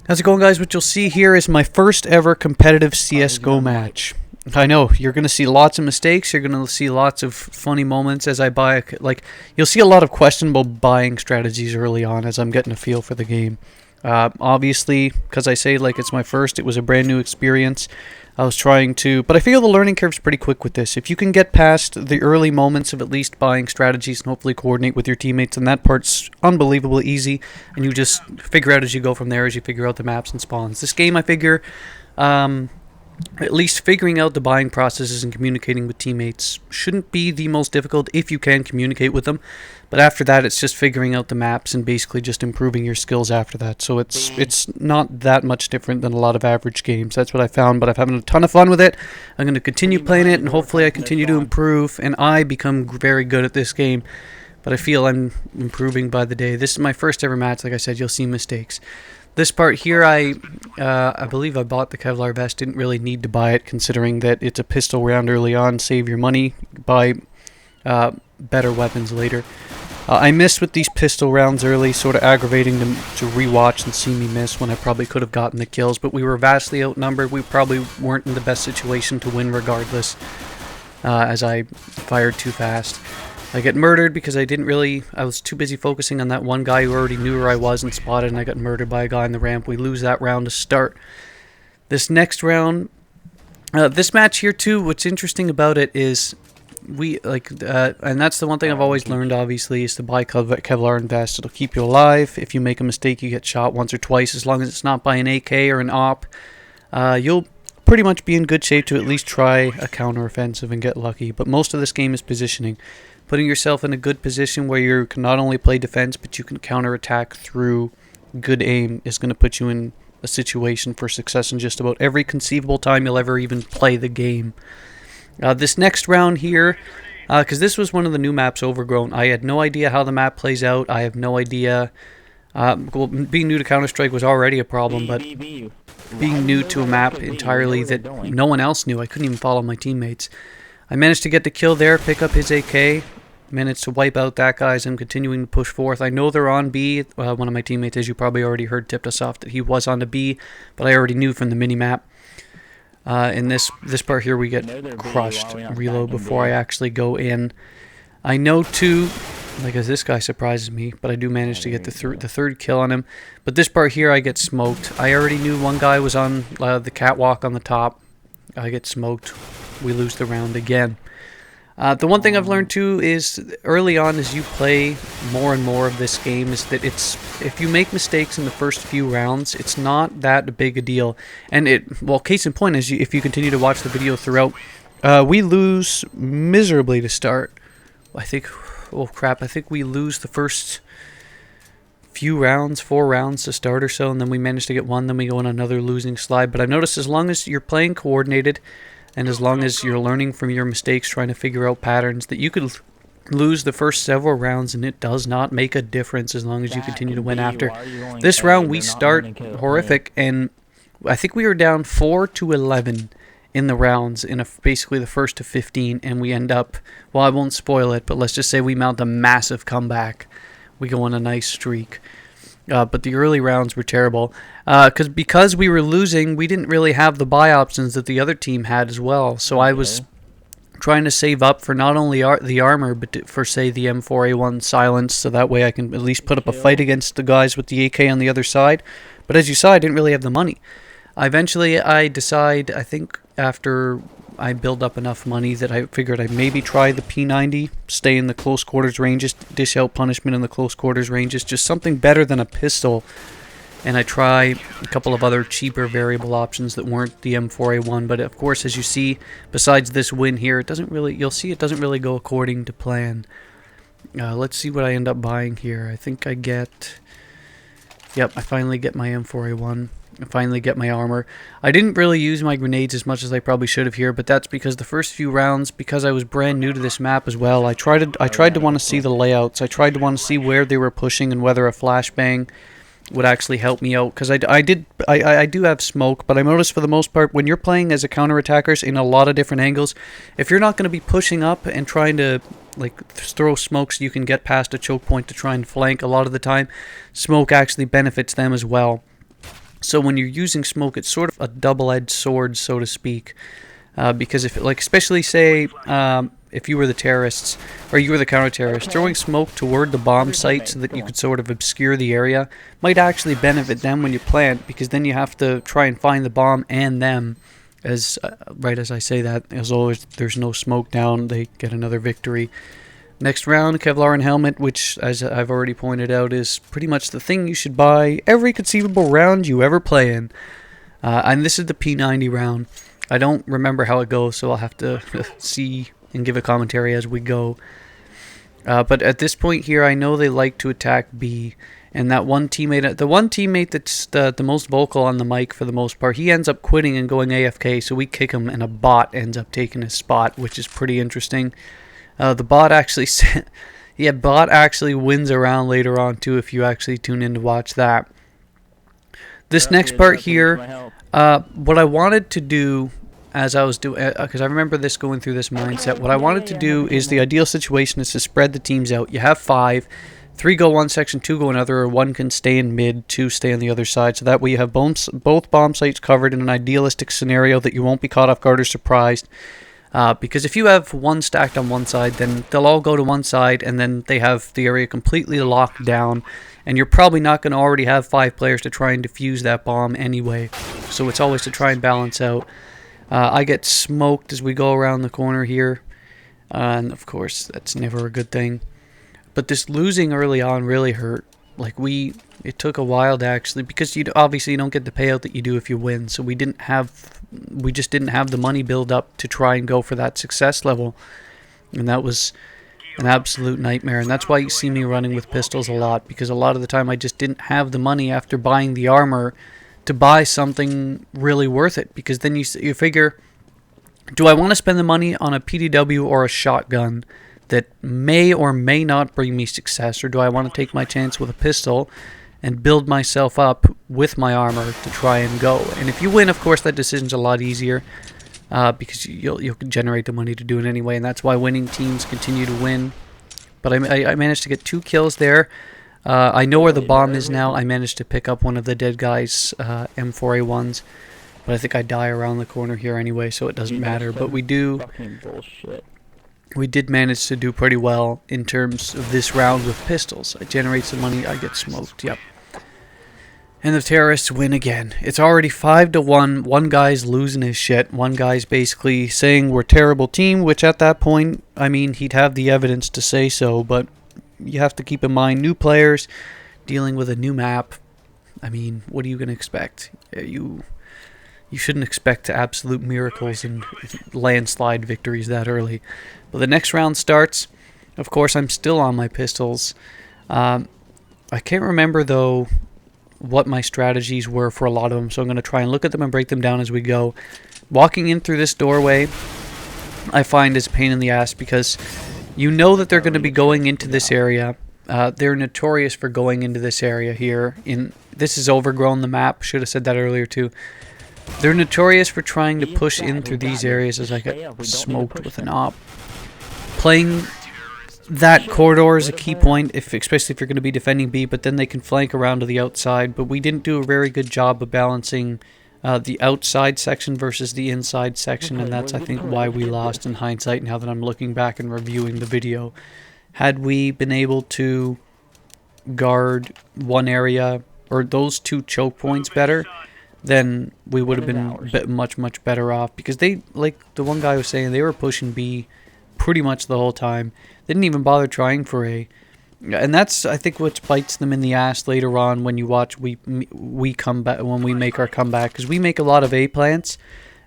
How's it going, guys? What you'll see here is my first ever competitive CSGO match. I know, you're going to see lots of mistakes, you're going to see lots of funny moments as I buy, you'll see a lot of questionable buying strategies early on as I'm getting a feel for the game. Obviously, because I say it's my first, it was a brand new experience. I was trying to, but I feel the learning curve's pretty quick with this. If you can get past the early moments of at least buying strategies and hopefully coordinate with your teammates, then that part's unbelievably easy, and you just figure out as you go from there, as you figure out the maps and spawns. This game, I figure, at least figuring out the buying processes and communicating with teammates shouldn't be the most difficult if you can communicate with them. But after that, it's just figuring out the maps and basically just improving your skills after that. So it's not that much different than a lot of average games. That's what I found, but I'm having a ton of fun with it. I'm going to continue playing it, and hopefully I continue to improve, and I become very good at this game. But I feel I'm improving by the day. This is my first ever match. Like I said, you'll see mistakes. This part here, I believe I bought the Kevlar vest. Didn't really need to buy it, considering that it's a pistol round early on. Save your money, buy better weapons later. I missed with these pistol rounds early, sort of aggravating them to rewatch and see me miss when I probably could have gotten the kills. But we were vastly outnumbered. We probably weren't in the best situation to win regardless, as I fired too fast. I get murdered because I was too busy focusing on that one guy who already knew where I was and spotted, and I got murdered by a guy in the ramp. We lose that round to start. This next round, this match here too, what's interesting about it is and that's the one thing I've always learned, obviously, is to buy Kevlar and vest. It'll keep you alive. If you make a mistake, you get shot once or twice. As long as it's not by an AK or an op, you'll pretty much be in good shape to at least try a counter-offensive and get lucky. But most of this game is positioning. Putting yourself in a good position where you can not only play defense, but you can counter-attack through good aim is going to put you in a situation for success in just about every conceivable time you'll ever even play the game. This next round here, because this was one of the new maps, Overgrown, I had no idea how the map plays out. I have no idea. Well, being new to Counter-Strike was already a problem, but being new to a map entirely that no one else knew, I couldn't even follow my teammates. I managed to get the kill there, pick up his AK, managed to wipe out that guy as I'm continuing to push forth. I know they're on B. One of my teammates, as you probably already heard, tipped us off that he was on the B, but I already knew from the mini-map. In this part here, we get crushed. Reload before I actually go in. I know too, as this guy surprises me, but I do manage to get the third kill on him. But this part here, I get smoked. I already knew one guy was on the catwalk on the top. I get smoked. We lose the round again. The one thing I've learned too is early on, as you play more and more of this game, is that if you make mistakes in the first few rounds, it's not that big a deal. And case in point is if you continue to watch the video throughout, we lose miserably to start. I think we lose the first few rounds, 4 rounds to start or so, and then we manage to get one, then we go on another losing slide. But I've noticed as long as you're playing coordinated, and as long as you're learning from your mistakes, trying to figure out patterns, that you could lose the first several rounds and it does not make a difference as long as you continue to win after. This round we start horrific, and I think we were down 4-11 in the rounds in basically the first to 15, and we end up, well, I won't spoil it, but let's just say we mount a massive comeback. We go on a nice streak. But the early rounds were terrible. Because we were losing, we didn't really have the buy options that the other team had as well. So I was trying to save up for not only the armor, but for, say, the M4A1 silence, so that way I can at least put up a fight against the guys with the AK on the other side. But as you saw, I didn't really have the money. Eventually, I think after I build up enough money that I figured I'd maybe try the P90, stay in the close quarters ranges, dish out punishment in the close quarters ranges, just something better than a pistol. And I try a couple of other cheaper variable options that weren't the M4A1, but of course, as you see, besides this win here, you'll see it doesn't really go according to plan. Let's see what I end up buying here. I think I finally get my M4A1. I finally get my armor. I didn't really use my grenades as much as I probably should have here, but that's because the first few rounds, because I was brand new to this map as well, I tried to want to see the layouts. I tried to want to see where they were pushing and whether a flashbang would actually help me out, because I do have smoke, but I noticed for the most part when you're playing as a counterattackers in a lot of different angles, if you're not going to be pushing up and trying to throw smoke so you can get past a choke point to try and flank, a lot of the time smoke actually benefits them as well. So when you're using smoke, it's sort of a double-edged sword, so to speak. Because if, like, especially say, if you were the terrorists, or you were the counter-terrorists, throwing smoke toward the bomb site so that you could sort of obscure the area might actually benefit them when you plant, because then you have to try and find the bomb and them. As right as I say that, as always, there's no smoke down, they get another victory. Next round, Kevlar and Helmet, which, as I've already pointed out, is pretty much the thing you should buy every conceivable round you ever play in. And this is the P90 round. I don't remember how it goes, so I'll have to see and give a commentary as we go. But at this point here, I know they like to attack B. And that one teammate, the one teammate that's the most vocal on the mic for the most part, he ends up quitting and going AFK, so we kick him and a bot ends up taking his spot, which is pretty interesting. The bot actually, yeah, bot actually wins a round later on too if you actually tune in to watch that. This next part here, what I wanted to do as I was doing, because I remember this going through this mindset, what I wanted to do is the ideal situation is to spread the teams out. You have 5, 3 go one section, 2 go another, or 1 can stay in mid, 2 stay on the other side. So that way you have both bomb sites covered in an idealistic scenario that you won't be caught off guard or surprised. Because if you have 1 stacked on one side, then they'll all go to one side, and then they have the area completely locked down, and you're probably not going to already have 5 players to try and defuse that bomb anyway. So it's always to try and balance out. I get smoked as we go around the corner here, and of course that's never a good thing. But this losing early on really hurt. Like it took a while to actually, because obviously you don't get the payout that you do if you win. So we just didn't have the money build up to try and go for that success level, and that was an absolute nightmare. And that's why you see me running with pistols a lot, because a lot of the time I just didn't have the money after buying the armor to buy something really worth it. Because then you figure, do I want to spend the money on a PDW or a shotgun that may or may not bring me success, or do I want to take my chance with a pistol and build myself up with my armor to try and go? And if you win, of course, that decision's a lot easier, because you'll generate the money to do it anyway, and that's why winning teams continue to win. But I managed to get 2 kills there. I know where the bomb is now. I managed to pick up one of the dead guys' M4A1s, but I think I die around the corner here anyway, so it doesn't matter. But we did manage to do pretty well in terms of this round with pistols. I generate some money, I get smoked, yep. And the terrorists win again. It's already 5-1. One guy's losing his shit. One guy's basically saying we're a terrible team, which at that point, I mean, he'd have the evidence to say so, but you have to keep in mind, new players dealing with a new map. I mean, what are you going to expect? You shouldn't expect absolute miracles and landslide victories that early. But the next round starts. Of course, I'm still on my pistols. I can't remember, though, what my strategies were for a lot of them, so I'm going to try and look at them and break them down as we go. Walking in through this doorway, I find is a pain in the ass, because you know that they're going to be going into this area. They're notorious for going into this area here. This is Overgrown, the map. Should have said that earlier, too. They're notorious for trying to push in through these areas, as I got smoked with an op. Playing that corridor is a key point, especially if you're going to be defending B, but then they can flank around to the outside. But we didn't do a very good job of balancing the outside section versus the inside section, and that's, I think, why we lost in hindsight now that I'm looking back and reviewing the video. Had we been able to guard one area, or those 2 choke points better, then we would have been much better off, because they, like the one guy was saying, they were pushing B pretty much the whole time. They didn't even bother trying for A, and that's, I think, what bites them in the ass later on when you watch we come back, when we make our comeback, because we make a lot of A plants,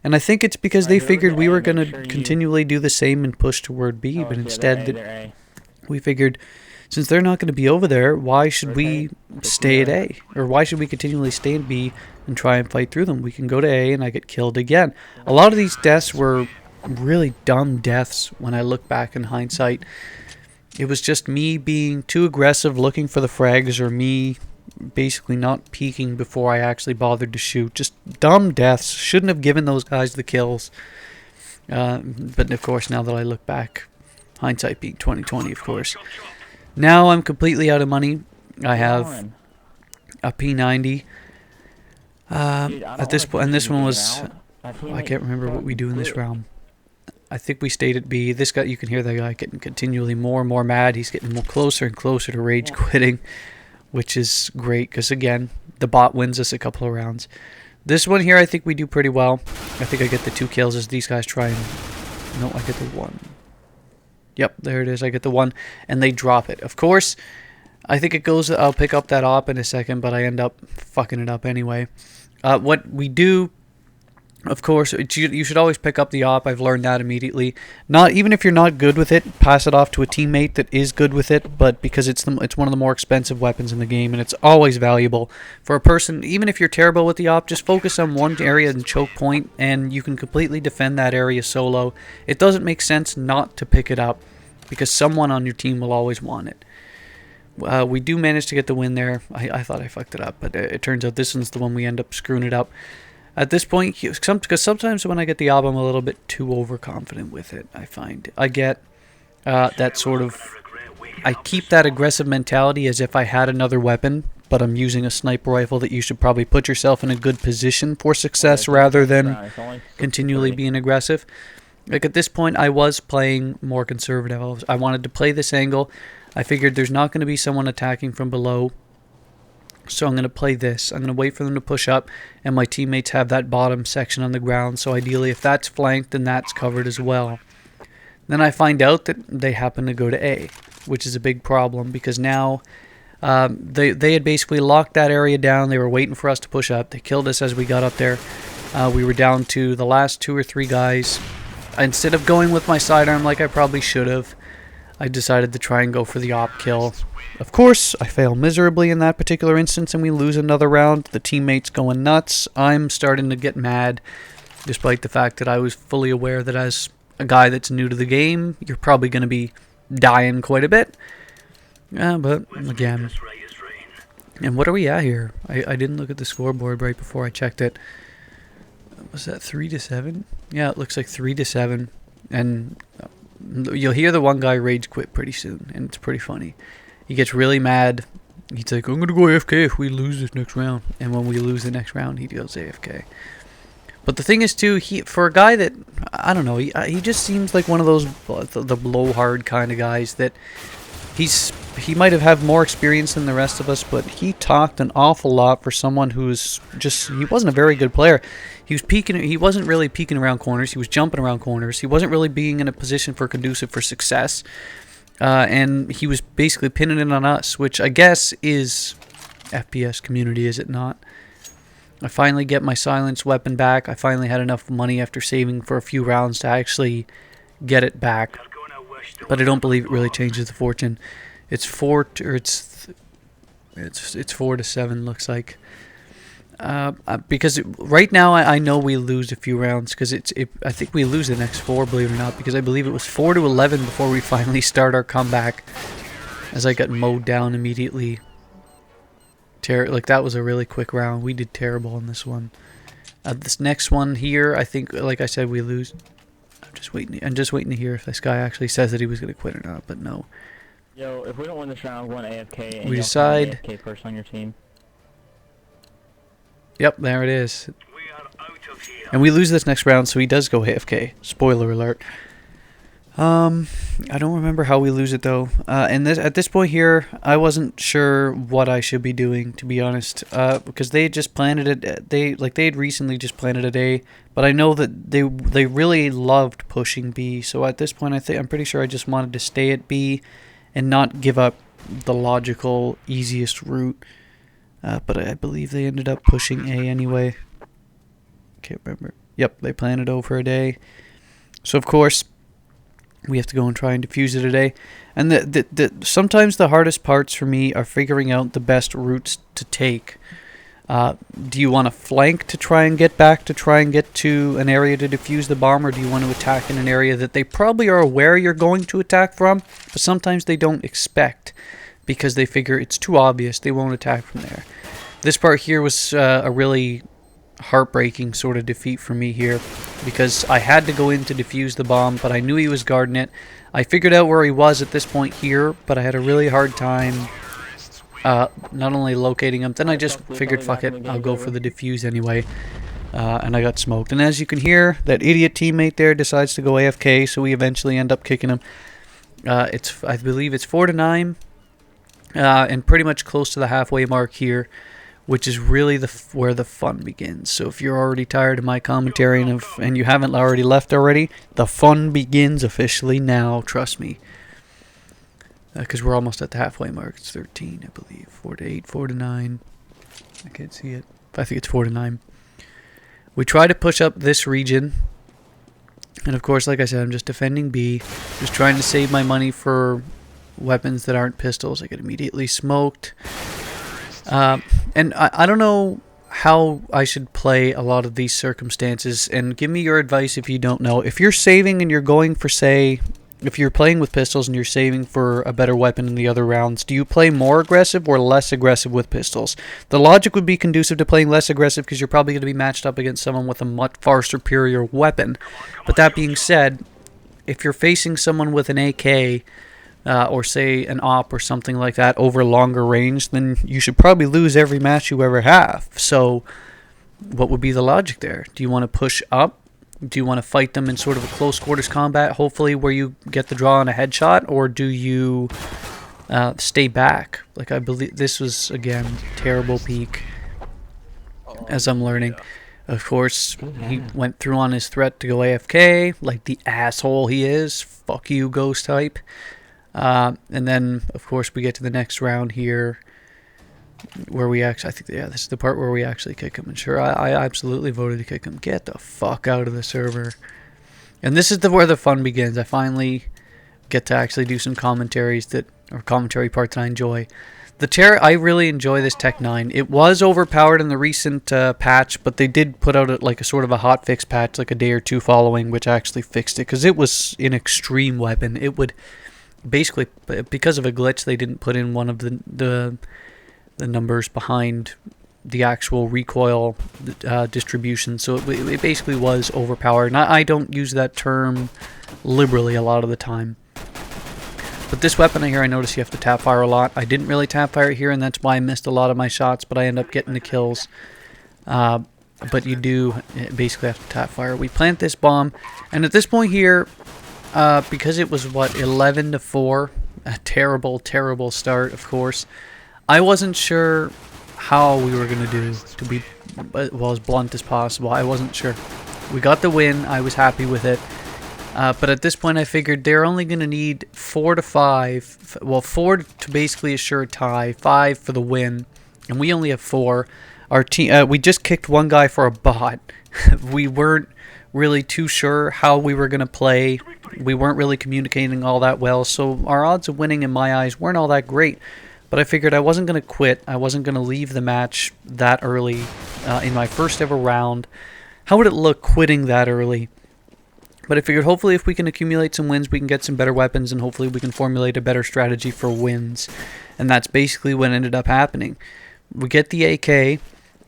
and I think it's because they figured we were going to continually do the same and push toward B, but instead we figured, since they're not going to be over there, why should we stay at A? Or why should we continually stay at B and try and fight through them? We can go to A and I get killed again. A lot of these deaths were really dumb deaths when I look back in hindsight. It was just me being too aggressive looking for the frags, or me basically not peeking before I actually bothered to shoot. Just dumb deaths. Shouldn't have given those guys the kills. But of course, now that I look back, hindsight being 20/20, of course. Now I'm completely out of money. I have a P90. At this point, and this one was, I can't remember what we do in this round. I think we stayed at B. This guy, you can hear that guy getting continually more and more mad. He's getting more closer and closer to rage quitting, which is great because, again, the bot wins us a couple of rounds. This one here, I think we do pretty well. I think I get the 2 kills as these guys try and... No, I get the 1. Yep, there it is. I get the 1, and they drop it. Of course, I think it goes... I'll pick up that op in a second, but I end up fucking it up anyway. What we do... Of course, you should always pick up the op. I've learned that immediately. Even if you're not good with it, pass it off to a teammate that is good with it. But because it's one of the more expensive weapons in the game, and it's always valuable for a person. Even if you're terrible with the op, just focus on one area and choke point, and you can completely defend that area solo. It doesn't make sense not to pick it up because someone on your team will always want it. We do manage to get the win there. I thought I fucked it up, but it turns out this one's the one we end up screwing it up. At this point, because sometimes when I get the op, I'm a little bit too overconfident with it, I find. I get that sort of... I keep that aggressive mentality as if I had another weapon, but I'm using a sniper rifle that you should probably put yourself in a good position for success rather than continually being aggressive. Like at this point, I was playing more conservative. I wanted to play this angle. I figured there's not going to be someone attacking from below. So I'm going to play this. I'm going to wait for them to push up, and my teammates have that bottom section on the ground. So ideally, if that's flanked, then that's covered as well. Then I find out that they happen to go to A, which is a big problem because now they had basically locked that area down. They were waiting for us to push up. They killed us as we got up there. We were down to the last 2 or 3 guys. Instead of going with my sidearm like I probably should have, I decided to try and go for the op kill. Of course, I fail miserably in that particular instance and we lose another round. The teammates going nuts. I'm starting to get mad, despite the fact that I was fully aware that as a guy that's new to the game, you're probably going to be dying quite a bit. But, again. And what are we at here? I didn't look at the scoreboard right before I checked it. Was that 3-7? Yeah, it looks like 3-7. And you'll hear the one guy rage quit pretty soon, and it's pretty funny. He gets really mad. He's like, I'm going to go AFK if we lose this next round. And when we lose the next round, he goes AFK. But the thing is, too, for a guy that, I don't know, he just seems like one of those, the blowhard kind of guys that he might have more experience than the rest of us, but he talked an awful lot for someone who's just, he wasn't a very good player. He wasn't really peeking around corners. He was jumping around corners. He wasn't really being in a position for conducive for success. And he was basically pinning it on us, which I guess is FPS community, is it not? I finally get my silenced weapon back. I finally had enough money after saving for a few rounds to actually get it back. But I don't believe it really changes the fortune. It's 4-7 looks like. Because right now I know we lose a few rounds because I think we lose the next 4, believe it or not, because I believe it was 4-11 before we finally start our comeback. As I got mowed down immediately. Like that was a really quick round. We did terrible in this one. This next one here, I think, like I said, we lose. I'm just waiting to hear if this guy actually says that he was going to quit or not, but no. Yo, if we don't win this round, we're going AFK. And we decide. AFK person on your team. Yep, there it is. And we lose this next round, so he does go AFK. Spoiler alert. I don't remember how we lose it though. And at this point here, I wasn't sure what I should be doing, to be honest. Because they had just planted it. They had recently just planted it A, but I know that they really loved pushing B. So at this point, I'm pretty sure I just wanted to stay at B, and not give up the logical easiest route. But I believe they ended up pushing A anyway. Can't remember. Yep, they planted O for a day. So of course, we have to go and try and defuse it today. And sometimes the hardest parts for me are figuring out the best routes to take. Do you want to flank to try and get back to try and get to an area to defuse the bomb, or do you want to attack in an area that they probably are aware you're going to attack from, but sometimes they don't expect because they figure it's too obvious, they won't attack from there. This part here was a really heartbreaking sort of defeat for me here, because I had to go in to defuse the bomb, but I knew he was guarding it. I figured out where he was at this point here, but I had a really hard time not only locating him, then I just figured, fuck it, I'll go for the defuse anyway. And I got smoked. And as you can hear, that idiot teammate there decides to go AFK, so we eventually end up kicking him. I believe it's 4-9, and pretty much close to the halfway mark here, which is really where the fun begins. So if you're already tired of my commentary and you haven't already left already, the fun begins officially now, trust me. Because we're almost at the halfway mark. It's 13, I believe. 4-8, 4-9. I can't see it. I think it's 4-9. We try to push up this region. And of course, like I said, I'm just defending B. Just trying to save my money for weapons that aren't pistols. I get immediately smoked. And I don't know how I should play a lot of these circumstances. And give me your advice if you don't know. If you're saving and you're going for, say, if you're playing with pistols and you're saving for a better weapon in the other rounds, do you play more aggressive or less aggressive with pistols? The logic would be conducive to playing less aggressive because you're probably going to be matched up against someone with a much far superior weapon. But that being said, if you're facing someone with an AK or say an op or something like that over longer range, then you should probably lose every match you ever have. So what would be the logic there? Do you want to push up? Do you want to fight them in sort of a close quarters combat, hopefully where you get the draw on a headshot, or do you stay back? Like, I believe this was, again, terrible peak as I'm learning. Of course, he went through on his threat to go AFK, like the asshole he is. Fuck you, ghost type. And then, of course, we get to the next round here, where we actually, I think, yeah, this is the part where we actually kick him. And sure, I absolutely voted to kick him. Get the fuck out of the server. And this is where the fun begins. I finally get to actually do some commentaries or commentary parts that I enjoy. I really enjoy this Tech 9. It was overpowered in the recent patch, but they did put out like a sort of a hotfix patch, like a day or two following, which actually fixed it, because it was an extreme weapon. It would basically, because of a glitch, they didn't put in one of the numbers behind the actual recoil distribution, so it basically was overpowered. And I don't use that term liberally a lot of the time. But this weapon here, I notice you have to tap fire a lot. I didn't really tap fire here, and that's why I missed a lot of my shots, but I end up getting the kills. But you do basically have to tap fire. We plant this bomb, and at this point here, because it was, what, 11-4, a terrible, terrible start, of course, I wasn't sure how we were going to do, to be as blunt as possible. I wasn't sure. We got the win. I was happy with it. But at this point, I figured they're only going to need 4 to 5. Well, 4 to basically assure a tie, 5 for the win. And we only have 4. Our team, we just kicked one guy for a bot. We weren't really too sure how we were going to play. We weren't really communicating all that well. So our odds of winning, in my eyes, weren't all that great. But I figured I wasn't going to quit. I wasn't going to leave the match that early in my first ever round. How would it look quitting that early? But I figured hopefully if we can accumulate some wins, we can get some better weapons, and hopefully we can formulate a better strategy for wins. And that's basically what ended up happening. We get the AK.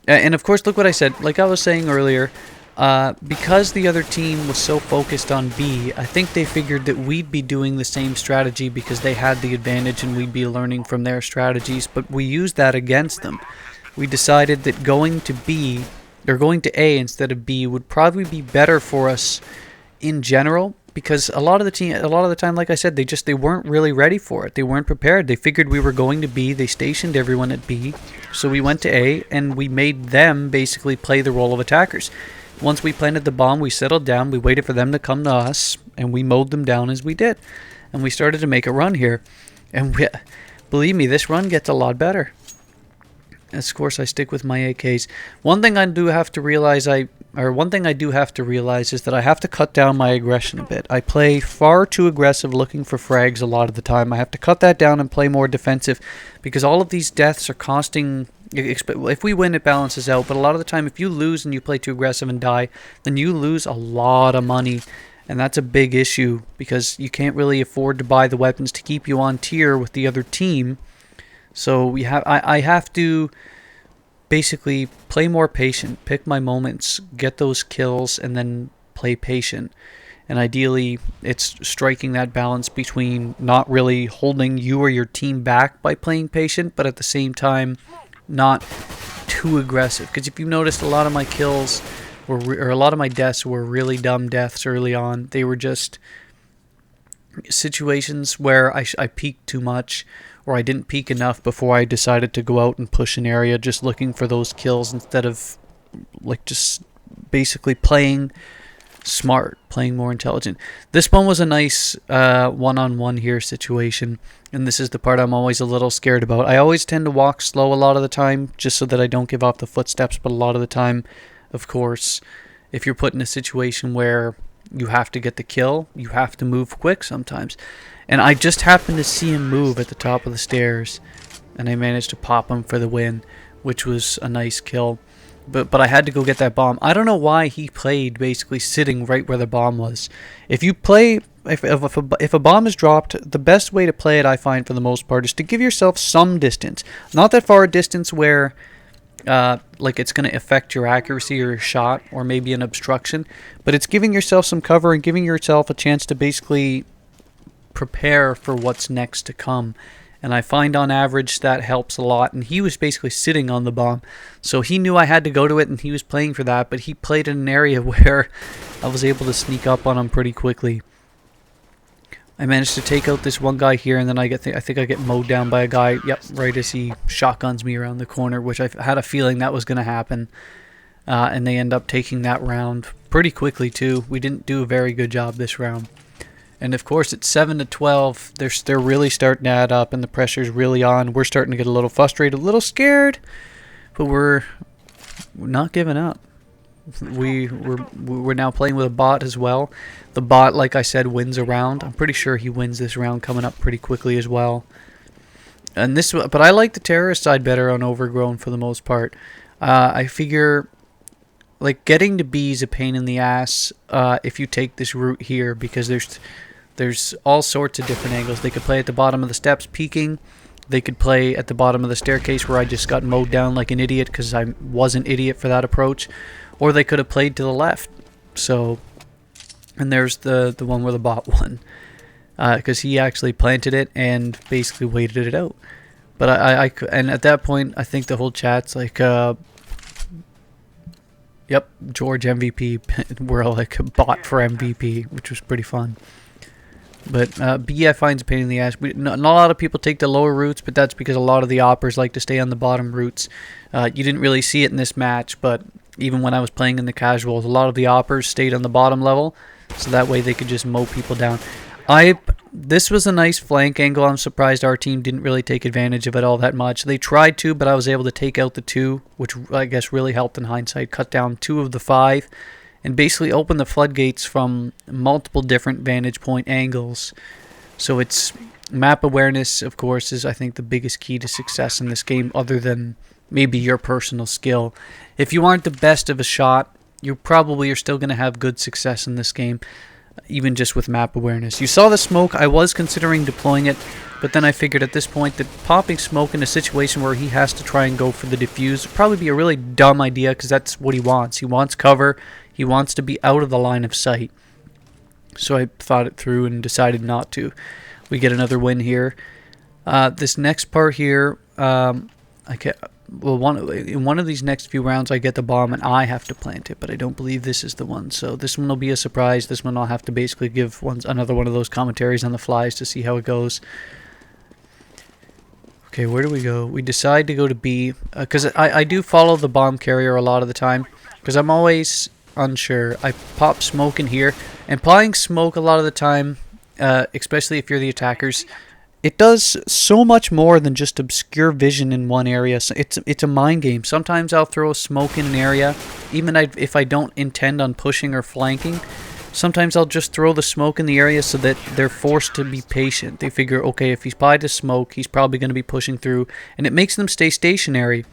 And of course, look what I said. Like I was saying earlier, because the other team was so focused on B, I think they figured that we'd be doing the same strategy because they had the advantage and we'd be learning from their strategies, but we used that against them. We decided that going to B, or going to A instead of B, would probably be better for us in general, because a lot of the time, like I said, they weren't really ready for it. They weren't prepared. They figured we were going to B. They stationed everyone at B, so we went to A, and we made them basically play the role of attackers. Once we planted the bomb, we settled down, we waited for them to come to us, and we mowed them down as we did. And we started to make a run here. And believe me, this run gets a lot better. Of course, I stick with my AKs. One thing I do have to realize is that I have to cut down my aggression a bit. I play far too aggressive looking for frags a lot of the time. I have to cut that down and play more defensive, because all of these deaths are costing... If we win, it balances out, but a lot of the time, if you lose and you play too aggressive and die, then you lose a lot of money, and that's a big issue, because you can't really afford to buy the weapons to keep you on tier with the other team. So I have to basically play more patient, pick my moments, get those kills, and then play patient. And ideally, it's striking that balance between not really holding you or your team back by playing patient, but at the same time, not too aggressive. Because if you noticed, a lot of my kills or a lot of my deaths were really dumb deaths early on. They were just situations where I peaked too much, or I didn't peak enough before I decided to go out and push an area, just looking for those kills instead of like just basically playing smart, playing more intelligent. This one was a nice one-on-one here situation, and this is the part I'm always a little scared about. I always tend to walk slow a lot of the time, just so that I don't give off the footsteps, but a lot of the time, of course, if you're put in a situation where you have to get the kill, you have to move quick sometimes. And I just happened to see him move at the top of the stairs, and I managed to pop him for the win, which was a nice kill. But I had to go get that bomb. I don't know why he played basically sitting right where the bomb was. If you play, if a bomb is dropped, the best way to play it, I find for the most part, is to give yourself some distance. Not that far a distance where like it's going to affect your accuracy or your shot, or maybe an obstruction, but it's giving yourself some cover and giving yourself a chance to basically prepare for what's next to come. And I find on average that helps a lot. And he was basically sitting on the bomb, so he knew I had to go to it, and he was playing for that. But he played in an area where I was able to sneak up on him pretty quickly. I managed to take out this one guy here, and then I think I get mowed down by a guy. Yep, right as he shotguns me around the corner, which I had a feeling that was going to happen. And they end up taking that round pretty quickly too. We didn't do a very good job this round. And of course, it's 7-12. They're really starting to add up, and the pressure's really on. We're starting to get a little frustrated, a little scared, but we're not giving up. We're now playing with a bot as well. The bot, like I said, wins a round. I'm pretty sure he wins this round coming up pretty quickly as well. And but I like the terrorist side better on Overgrown for the most part. I figure like getting to B is a pain in the ass if you take this route here, because there's all sorts of different angles. They could play at the bottom of the steps peeking. They could play at the bottom of the staircase where I just got mowed down like an idiot because I was an idiot for that approach. Or they could have played to the left. So, and there's the one where the bot won, because he actually planted it and basically waited it out. But and at that point, I think the whole chat's like, yep, George MVP. We're like a bot for MVP, which was pretty fun. But B, I find a pain in the ass. Not a lot of people take the lower routes, but that's because a lot of the oppers like to stay on the bottom routes. You didn't really see it in this match, but even when I was playing in the casuals, a lot of the oppers stayed on the bottom level, so that way they could just mow people down. This was a nice flank angle. I'm surprised our team didn't really take advantage of it all that much. They tried to, but I was able to take out the 2, which I guess really helped in hindsight. Cut down 2 of the 5, and basically open the floodgates from multiple different vantage point angles. So it's map awareness, of course, is I think the biggest key to success in this game, other than maybe your personal skill. If you aren't the best of a shot, you probably are still going to have good success in this game, even just with map awareness. You saw the smoke. I was considering deploying it, but then I figured at this point that popping smoke in a situation where he has to try and go for the defuse would probably be a really dumb idea, because that's what he wants. He wants cover. He wants to be out of the line of sight. So I thought it through and decided not to. We get another win here. This next part here, in one of these next few rounds, I get the bomb and I have to plant it, but I don't believe this is the one. So this one will be a surprise. This one I'll have to basically give another one of those commentaries on the flies to see how it goes. Okay, where do we go? We decide to go to B, because I do follow the bomb carrier a lot of the time, because I'm always unsure. I pop smoke in here, and applying smoke a lot of the time, especially if you're the attackers, it does so much more than just obscure vision in one area. So it's a mind game. Sometimes I'll throw a smoke in an area, even if I don't intend on pushing or flanking. Sometimes I'll just throw the smoke in the area so that they're forced to be patient. They figure, okay, if he's applied to smoke, he's probably going to be pushing through, and it makes them stay stationary.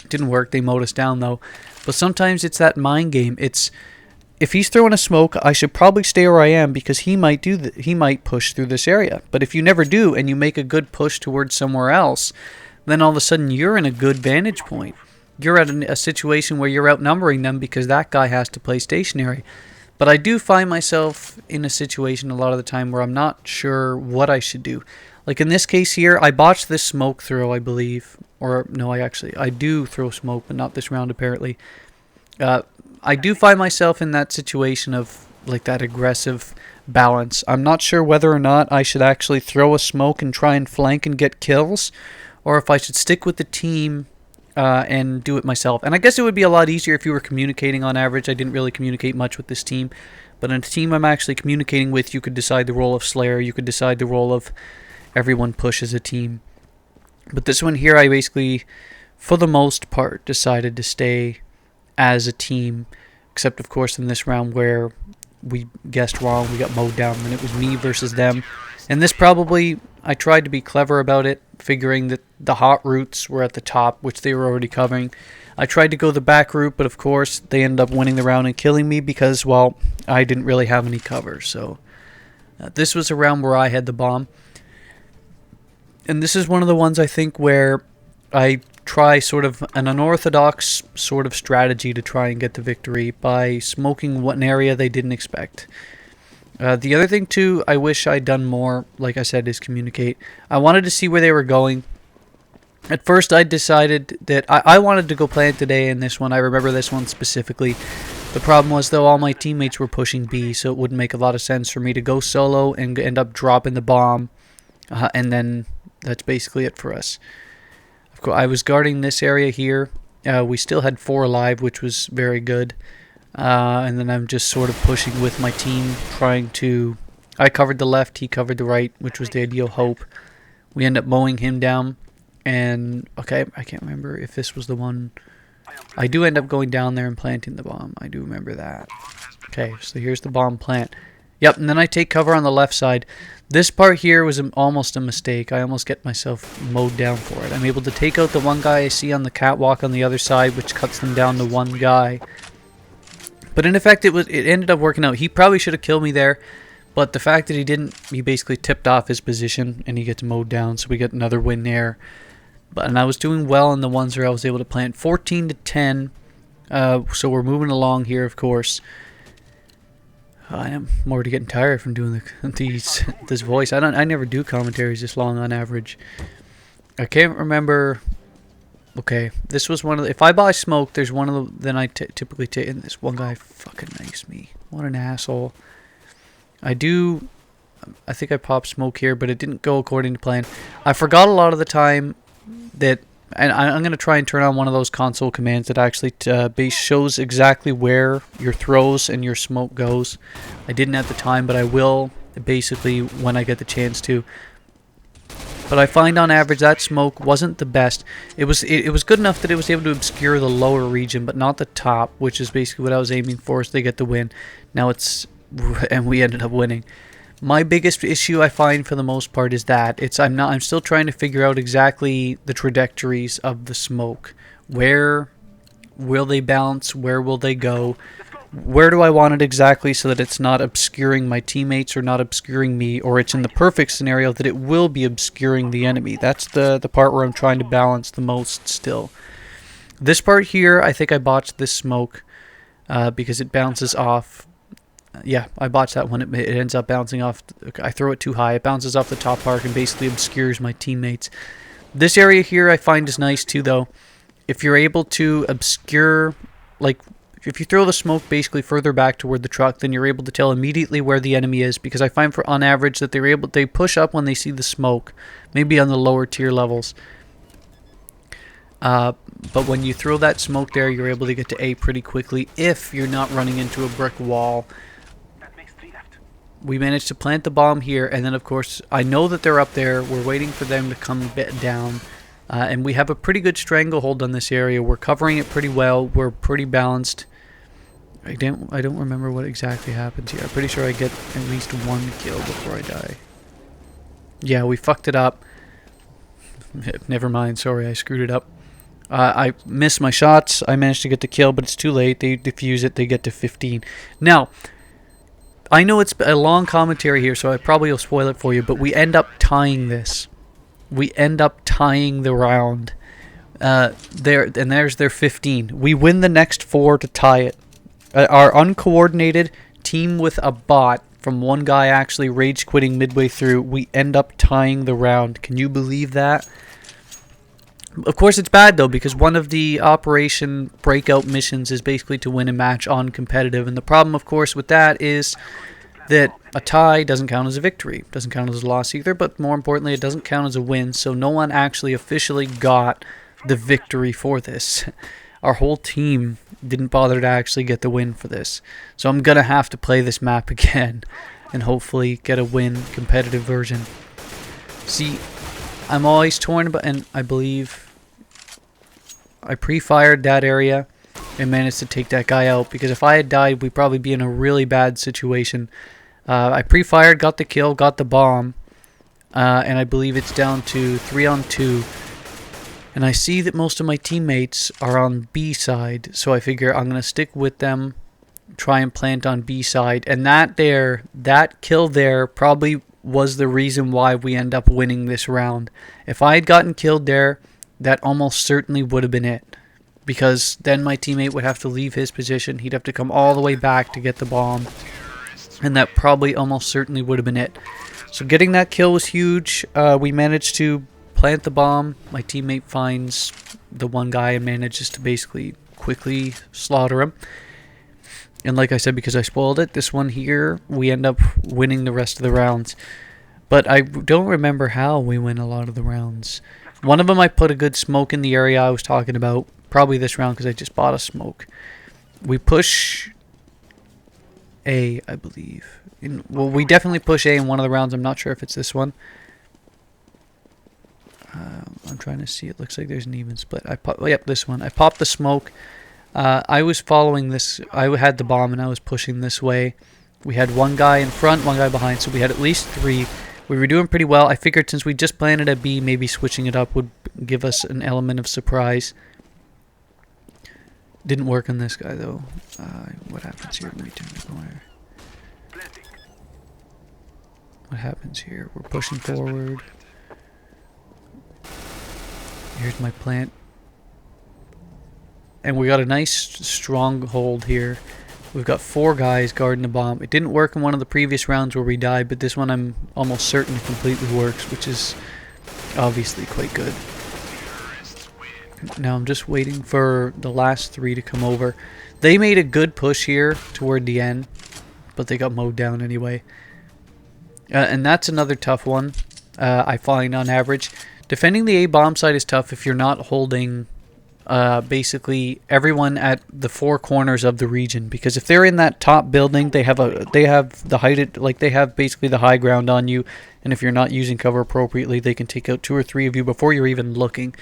It didn't work. They mowed us down though. But sometimes it's that mind game. It's, if he's throwing a smoke, I should probably stay where I am, because he might he might push through this area. But if you never do and you make a good push towards somewhere else, then all of a sudden you're in a good vantage point. You're at a situation where you're outnumbering them because that guy has to play stationary. But I do find myself in a situation a lot of the time where I'm not sure what I should do. Like in this case here, I botched this smoke throw, I believe. Or, no, I do throw smoke, but not this round apparently. I do find myself in that situation of like that aggressive balance. I'm not sure whether or not I should actually throw a smoke and try and flank and get kills, or if I should stick with the team and do it myself. And I guess it would be a lot easier if you were communicating on average. I didn't really communicate much with this team, but in a team I'm actually communicating with, you could decide the role of Slayer, you could decide the role of everyone push as a team. But this one here, I basically, for the most part, decided to stay as a team, except of course in this round where we guessed wrong, we got mowed down, and it was me versus them. And this probably, I tried to be clever about it, figuring that the hot routes were at the top, which they were already covering. I tried to go the back route, but of course they ended up winning the round and killing me because, well, I didn't really have any cover. So this was a round where I had the bomb. And this is one of the ones I think where I try sort of an unorthodox sort of strategy to try and get the victory by smoking an area they didn't expect. The other thing too, I wish I'd done more, like I said, is communicate. I wanted to see where they were going. At first I decided that I wanted to go plant today in this one. I remember this one specifically. The problem was though all my teammates were pushing B, so it wouldn't make a lot of sense for me to go solo and end up dropping the bomb. And then that's basically it for us. Of course, I was guarding this area here. We still had 4 alive, which was very good. And then I'm just sort of pushing with my team, trying to... I covered the left, he covered the right, which was the ideal hope. We end up mowing him down. And, okay, I can't remember if this was the one... I do end up going down there and planting the bomb. I do remember that. Okay, so here's the bomb plant. Yep, and then I take cover on the left side. This part here was almost a mistake. I almost get myself mowed down for it. I'm able to take out the one guy I see on the catwalk on the other side, which cuts them down to one guy. But in effect, it ended up working out. He probably should have killed me there, but the fact that he didn't, he basically tipped off his position, and he gets mowed down, so we get another win there. And I was doing well in the ones where I was able to plant 14 to 10. So we're moving along here, of course. I am already getting tired from doing this voice. I never do commentaries this long on average. I can't remember. Okay, this was one of the... If I buy smoke, there's one of the... Then I typically take... And this one guy fucking knifes me. What an asshole. I think I popped smoke here, but it didn't go according to plan. I forgot a lot of the time that... And I'm going to try and turn on one of those console commands that actually shows exactly where your throws and your smoke goes. I didn't at the time, but I will basically when I get the chance to. But I find on average that smoke wasn't the best. It was good enough that it was able to obscure the lower region, but not the top, which is basically what I was aiming for, so they get the win. Now it's... And we ended up winning. My biggest issue I find for the most part is that I'm still trying to figure out exactly the trajectories of the smoke. Where will they bounce? Where will they go? Where do I want it exactly so that it's not obscuring my teammates or not obscuring me, or it's in the perfect scenario that it will be obscuring the enemy? That's the part where I'm trying to balance the most still. This part here, I think I botched this smoke because it bounces off. Yeah, I botched that one. It ends up bouncing off. I throw it too high. It bounces off the top arc and basically obscures my teammates. This area here I find is nice too, though. If you're able to obscure, like, if you throw the smoke basically further back toward the truck, then you're able to tell immediately where the enemy is. Because I find on average that they push up when they see the smoke, maybe on the lower tier levels. But when you throw that smoke there, you're able to get to A pretty quickly if you're not running into a brick wall. We managed to plant the bomb here, and then of course I know that they're up there. We're waiting for them to come down, and we have a pretty good stranglehold on this area. We're covering it pretty well. We're pretty balanced. I don't remember what exactly happens here. I'm pretty sure I get at least one kill before I die. Yeah, we fucked it up. Never mind. Sorry, I screwed it up. I missed my shots. I managed to get the kill, but it's too late. They defuse it. They get to 15. Now, I know it's a long commentary here, so I probably will spoil it for you, but we end up tying this. We end up tying the round. There's their 15. We win the next 4 to tie it. Our uncoordinated team with a bot from one guy actually rage quitting midway through, we end up tying the round. Can you believe that? Of course it's bad though, because one of the Operation Breakout missions is basically to win a match on competitive, and the problem of course with that is that a tie doesn't count as a victory, doesn't count as a loss either, but more importantly it doesn't count as a win, so no one actually officially got the victory for this. Our whole team didn't bother to actually get the win for this, so I'm gonna have to play this map again and hopefully get a win competitive version. See, I'm always torn about, and I believe I pre-fired that area and managed to take that guy out, because if I had died we'd probably be in a really bad situation. I pre-fired, got the kill, got the bomb, and I believe it's down to 3-on-2, and I see that most of my teammates are on B side, so I figure I'm going to stick with them, try and plant on B side, and that kill there probably was the reason why we end up winning this round. If I had gotten killed there, that almost certainly would have been it, because then my teammate would have to leave his position, he'd have to come all the way back to get the bomb, and that probably almost certainly would have been it. So getting that kill was huge. We managed to plant the bomb, my teammate finds the one guy and manages to basically quickly slaughter him, and like I said, because I spoiled it, this one here, we end up winning the rest of the rounds. But I don't remember how we win a lot of the rounds. One of them I put a good smoke in the area I was talking about. Probably this round because I just bought a smoke. We push A, I believe. Well, we definitely push A in one of the rounds. I'm not sure if it's this one. I'm trying to see. It looks like there's an even split. Yep, this one. I popped the smoke. I was following this. I had the bomb and I was pushing this way. We had one guy in front, one guy behind, so we had at least 3. We were doing pretty well. I figured since we just planted at B, maybe switching it up would give us an element of surprise. Didn't work on this guy though. What happens here? Let me turn the corner. What happens here? We're pushing forward. Here's my plant. And we got a nice stronghold here. We've got 4 guys guarding the bomb. It didn't work in one of the previous rounds where we died, but this one I'm almost certain it completely works, which is obviously quite good. Now I'm just waiting for the last 3 to come over. They made a good push here toward the end, but they got mowed down anyway. And that's another tough one, I find on average. Defending the A bomb site is tough if you're not holding basically everyone at the 4 corners of the region, because if they're in that top building, they have the height, like they have basically the high ground on you, and if you're not using cover appropriately, they can take out 2 or 3 of you before you're even looking.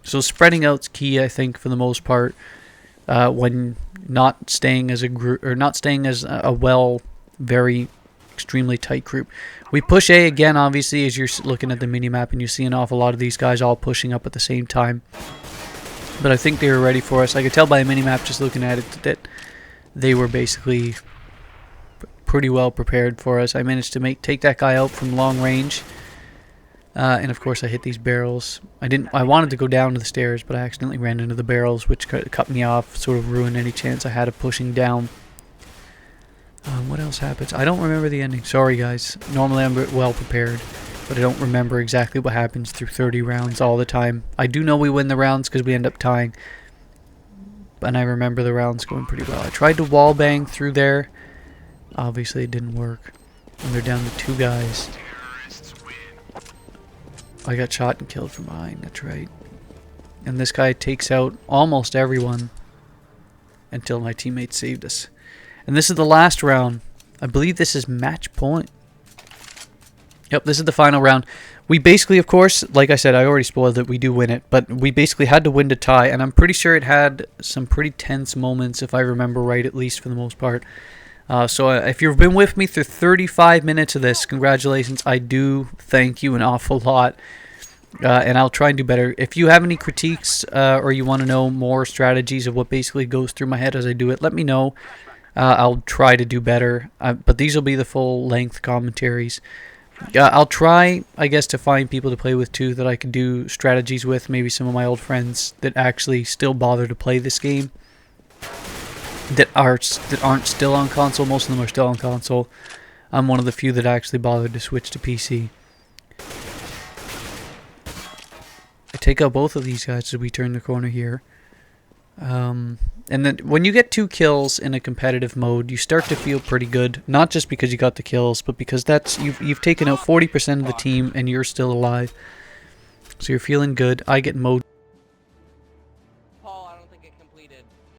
So spreading out's key, I think, for the most part, when not staying as a group, or not staying as a very extremely tight group. We push A again, obviously, as you're looking at the mini-map, and you see an awful lot of these guys all pushing up at the same time. But I think they were ready for us. I could tell by the mini-map just looking at it that they were basically pretty well prepared for us. I managed to take that guy out from long range. And of course I hit these barrels. I wanted to go down to the stairs, but I accidentally ran into the barrels, which cut me off, sort of ruined any chance I had of pushing down. What else happens? I don't remember the ending. Sorry guys. Normally I'm well prepared, but I don't remember exactly what happens through 30 rounds all the time. I do know we win the rounds because we end up tying, and I remember the rounds going pretty well. I tried to wall bang through there. Obviously it didn't work. And they're down to 2 guys. I got shot and killed from behind, that's right. And this guy takes out almost everyone until my teammate saved us. And this is the last round. I believe this is match point. Yep, this is the final round. We basically, of course, like I said, I already spoiled it, we do win it, but we basically had to win to tie, and I'm pretty sure it had some pretty tense moments, if I remember right, at least for the most part. So if you've been with me through 35 minutes of this, congratulations. I do thank you an awful lot, and I'll try and do better. If you have any critiques or you want to know more strategies of what basically goes through my head as I do it, let me know. I'll try to do better, but these will be the full-length commentaries. I'll try, I guess, to find people to play with too that I can do strategies with, maybe some of my old friends that actually still bother to play this game. that aren't still on console. Most of them are still on console. I'm one of the few that actually bothered to switch to PC. I take out both of these guys as we turn the corner here. And then when you get 2 kills in a competitive mode, you start to feel pretty good. Not just because you got the kills, but because you've taken out 40% of the team and you're still alive. So you're feeling good. I get mode